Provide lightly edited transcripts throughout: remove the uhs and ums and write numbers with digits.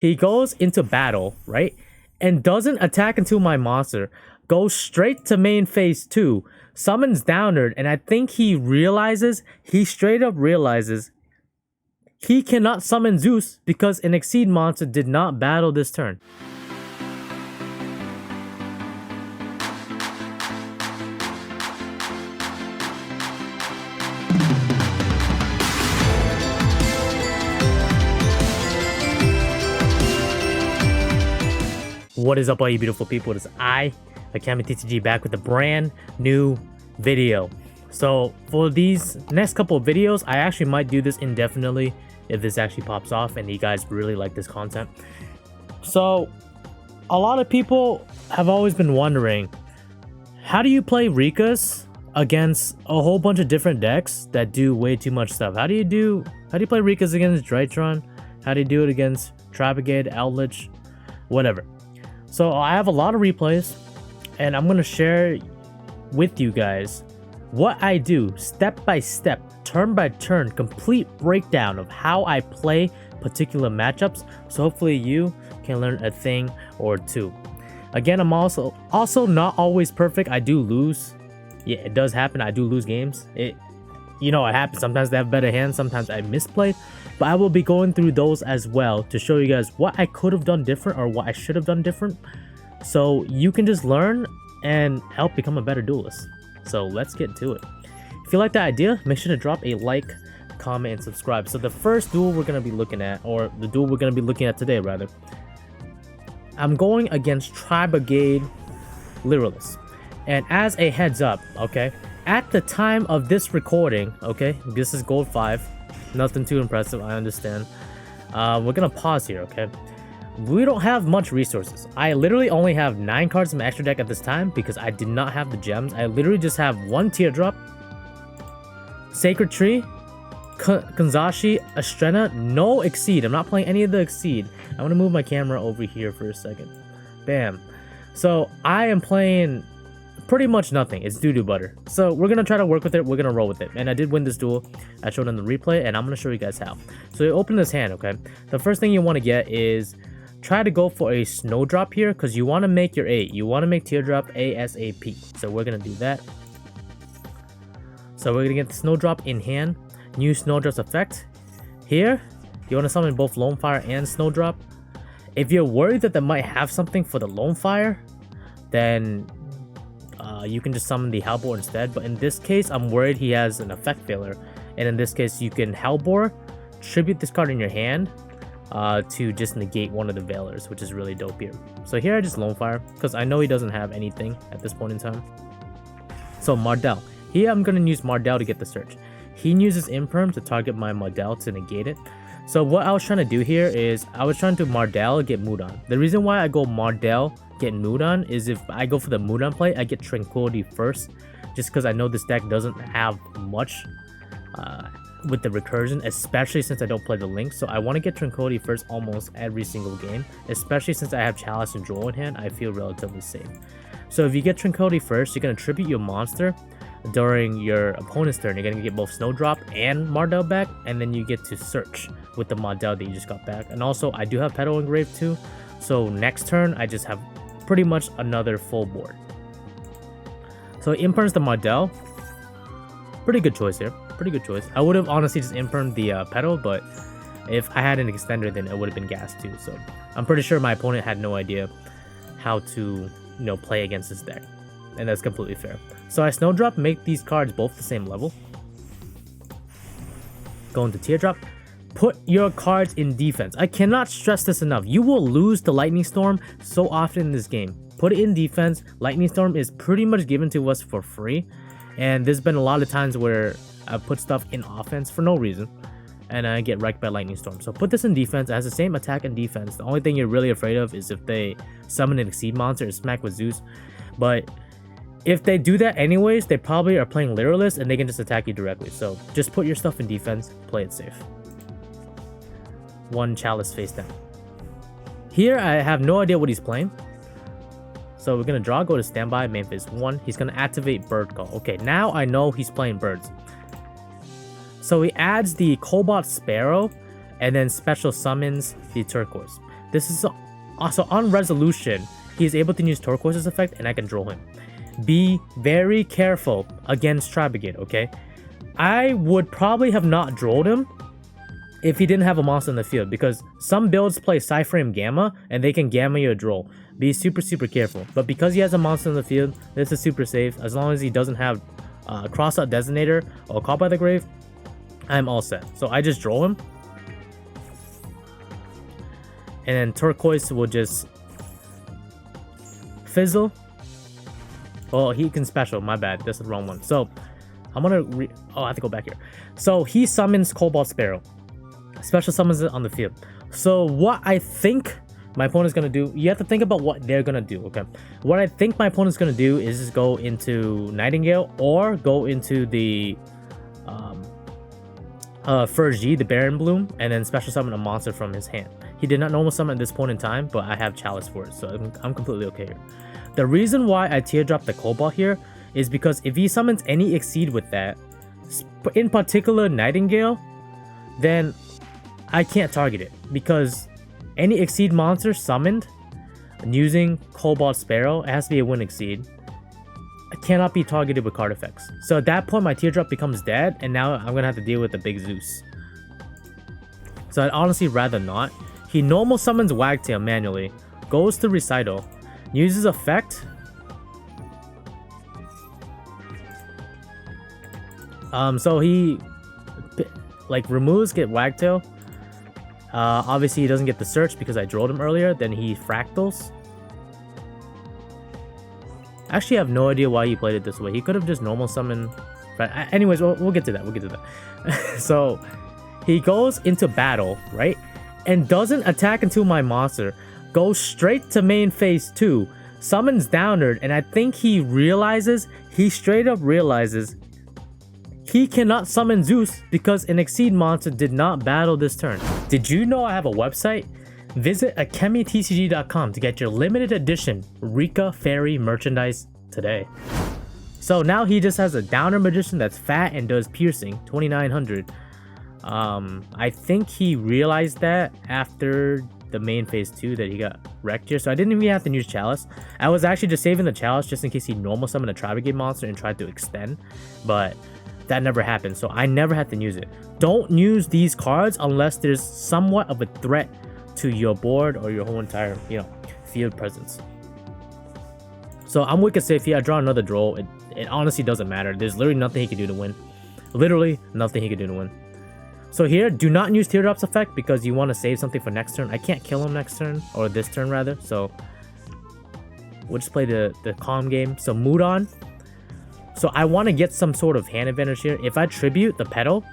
He goes into battle, right? And doesn't attack into my monster. Goes straight to main phase 2. Summons Downward, and I think he straight up realizes he cannot summon Zeus because an Exceed monster did not battle this turn. What is up, all you beautiful people? It is I, AkemiTCG, back with a brand new video. So for these next couple of videos, I actually might do this indefinitely if this actually pops off and you guys really like this content. So a lot of people have always been wondering, how do you play Rikkas against a whole bunch of different decks that do way too much stuff? How do you play Rikkas against Drytron? How do you do it against Tri-Brigade, Lyrilusc, whatever? So I have a lot of replays, and I'm going to share with you guys what I do step by step, turn by turn, complete breakdown of how I play particular matchups. So hopefully you can learn a thing or two. Again, I'm also not always perfect. I do lose. Yeah, it does happen. I do lose games. It happens. Sometimes they have better hands. Sometimes I misplay. But I will be going through those as well to show you guys what I could have done different or what I should have done different. So you can just learn and help become a better duelist. So let's get to it. If you like the idea, make sure to drop a like, comment, and subscribe. So the first duel we're going to be looking at, or the duel we're going to be looking at today rather, I'm going against Tri-Brigade Lyrilusc. And as a heads up, okay, at the time of this recording, okay, this is gold 5. Nothing too impressive, I understand. We're gonna pause here, okay? We don't have much resources. I literally only have 9 cards in my extra deck at this time because I did not have the gems. I literally just have 1 Teardrop, Sacred Tree, Kanzashi, Estrena, no Exceed. I'm not playing any of the Exceed. I'm gonna move my camera over here for a second. Bam. So I am playing pretty much nothing. It's doo-doo butter. So we're gonna try to work with it. We're gonna roll with it. And I did win this duel. I showed in the replay, and I'm gonna show you guys how. So you open this hand, okay? The first thing you want to get is try to go for a Snowdrop here, because you want to make your 8. You want to make Teardrop ASAP. So we're gonna do that. So we're gonna get the Snowdrop in hand. New Snowdrop's effect. Here, you want to summon both Lone Fire and Snowdrop. If you're worried that they might have something for the Lone Fire, then you can just summon the Hellbore instead. But in this case, I'm worried he has an effect failure. And in this case, you can Hellbore, tribute this card in your hand to just negate one of the Veilers, which is really dope here. So here I just Lone Fire, because I know he doesn't have anything at this point in time. So Mardell. Here I'm going to use Mardell to get the search. He uses Imperm to target my Mardell to negate it. So what I was trying to do here is I was trying to Mardell get Mudan. The reason why I go Mardell get Mudan is if I go for the Mudan play, I get Tranquility first, just because I know this deck doesn't have much with the recursion, especially since I don't play the Link. So I want to get Tranquility first almost every single game, especially since I have Chalice and Duel in hand. I feel relatively safe. So if you get Tranquility first, you're going to tribute your monster during your opponent's turn. You're going to get both Snowdrop and Mardell back, and then you get to search with the Mardell that you just got back. And also I do have Petal Engraved too, so next turn I just have pretty much another full board. So Imperms the Mardell. Pretty good choice here. Pretty good choice. I would have honestly just Impermed the Petal, but if I had an extender, then it would have been gas too. So I'm pretty sure my opponent had no idea how to, play against this deck. And that's completely fair. So I Snowdrop, make these cards both the same level. Go into Teardrop. Put your cards in defense. I cannot stress this enough. You will lose the Lightning Storm so often in this game. Put it in defense. Lightning Storm is pretty much given to us for free. And there's been a lot of times where I put stuff in offense for no reason, and I get wrecked by Lightning Storm. So put this in defense. It has the same attack and defense. The only thing you're really afraid of is if they summon an Exceed monster and smack with Zeus. But if they do that anyways, they probably are playing Lyrilusc and they can just attack you directly. So just put your stuff in defense. Play it safe. 1 Chalice face down. Here I have no idea what he's playing. So we're going to draw, go to standby, main phase 1. He's going to activate Bird Call. Okay, now I know he's playing birds. So he adds the Cobalt Sparrow and then special summons the Turquoise. This is also on resolution. He is able to use Turquoise's effect, and I can draw him. Be very careful against Tri-Brigade, okay? I would probably have not drawn him if he didn't have a monster in the field, because some builds play Cyframe Gamma, and they can Gamma your draw. Be super careful. But because he has a monster in the field, this is super safe. As long as he doesn't have Crossout Designator or Caught by the Grave, I'm all set. So I just draw him. And then Turquoise will just fizzle. Oh, he can special. My bad. That's the wrong one. So I'm gonna I have to go back here. So he summons Cobalt Sparrow. Special summons it on the field. So what I think my opponent's gonna do, you have to think about what they're gonna do, okay? What I think my opponent's gonna do is just go into Nightingale or go into the Furgy, the Baron Bloom, and then special summon a monster from his hand. He did not normal summon at this point in time, but I have Chalice for it, so I'm completely okay here. The reason why I teardrop the Cobalt here is because if he summons any Exceed with that, in particular Nightingale, then I can't target it, because any Exceed monster summoned using Cobalt Sparrow, it has to be a Win Exceed. It cannot be targeted with card effects. So at that point, my teardrop becomes dead, and now I'm gonna have to deal with the big Zeus. So I'd honestly rather not. He normal summons Wagtail manually, goes to Recital, uses effect. So he like removes get Wagtail. Obviously he doesn't get the search because I drilled him earlier. Then he fractals. Actually, I have no idea why he played it this way. He could have just normal summoned. But anyways, we'll get to that. We'll get to that. So he goes into battle, right? And doesn't attack until my monster goes straight to main phase 2, summons Downward, and I think he straight up realizes he cannot summon Zeus because an Exceed monster did not battle this turn. Did you know I have a website? Visit AkemiTCG.com to get your limited edition Rikka Fairy merchandise today. So now he just has a Downer Magician that's fat and does piercing, 2900. I think he realized that after the main phase 2 that he got wrecked here, so I didn't even have to use Chalice. I was actually just saving the Chalice just in case he normal summoned a Tri-Brigade monster and tried to extend, but that never happened, so I never had to use it. Don't use these cards unless there's somewhat of a threat to your board or your whole entire, field presence. So I'm wicked safe here. I draw another draw. It honestly doesn't matter. There's literally nothing he can do to win. Literally nothing he can do to win. So here, do not use Teardrop's effect because you want to save something for next turn. I can't kill him next turn, or this turn rather, so we'll just play the calm game. So Mood On. So I want to get some sort of hand advantage here. If I tribute the Petal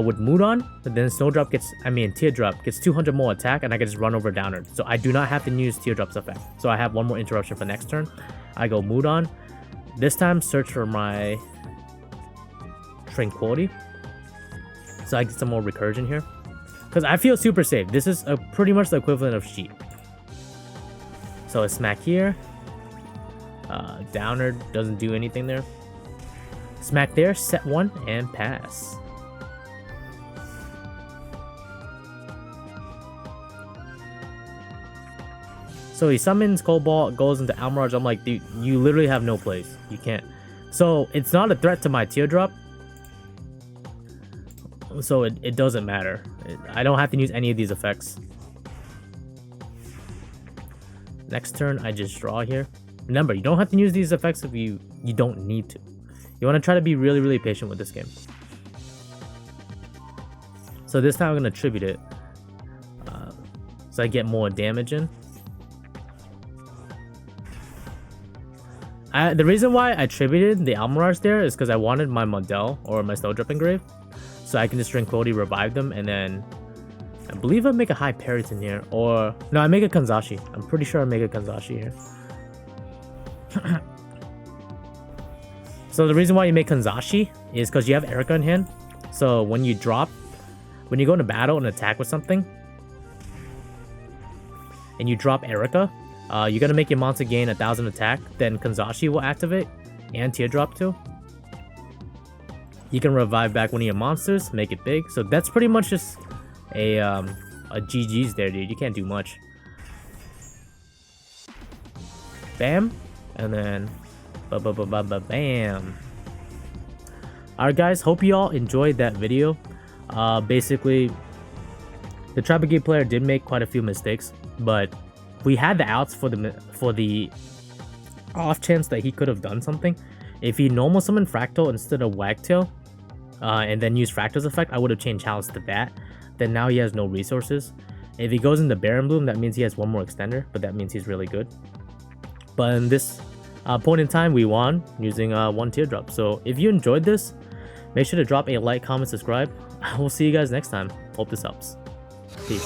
with Mood On, then Teardrop gets 200 more attack, and I can just run over Downward. So I do not have to use Teardrop's effect. So I have one more interruption for next turn. I go Mood On. This time, search for my Tranquility. So I get some more recursion here. Because I feel super safe. This is pretty much the equivalent of Sheep. So a Smack here. Downer doesn't do anything there. Smack there, set 1, and pass. So he summons Cobalt, goes into Almirage. I'm like, dude, you literally have no place. You can't. So it's not a threat to my Teardrop. So it doesn't matter. I don't have to use any of these effects. Next turn, I just draw here. Remember, you don't have to use these effects if you don't need to. You want to try to be really patient with this game. So this time I'm going to tribute it. So I get more damage in. The reason why I tributed the Almirage there is because I wanted my Model or my Snowdrop Engrave. So I can just Tranquility, revive them, and then I believe I make a High Periton here. Or, no, I make a Kanzashi. I'm pretty sure I make a Kanzashi here. So the reason why you make Kanzashi is because you have Erika in hand. So when you go into battle and attack with something, and you drop Erika, you're going to make your monster gain 1000 attack. Then Kanzashi will activate, and Teardrop too. You can revive back one of your monsters, make it big. So that's pretty much just a a GG's there, dude. You can't do much. Bam, and then bam. Alright guys, hope you all enjoyed that video. Basically, the Tri-Brigade player did make quite a few mistakes, but we had the outs for the off chance that he could have done something. If he normal summoned Fractal instead of Wagtail, and then used Fractal's effect, I would have changed challenge to that. Then now he has no resources. If he goes into Baron Bloom, that means he has one more extender, but that means he's really good. But in this point in time, we won using one teardrop. So if you enjoyed this, make sure to drop a like, comment, subscribe. I will see you guys next time. Hope this helps. Peace.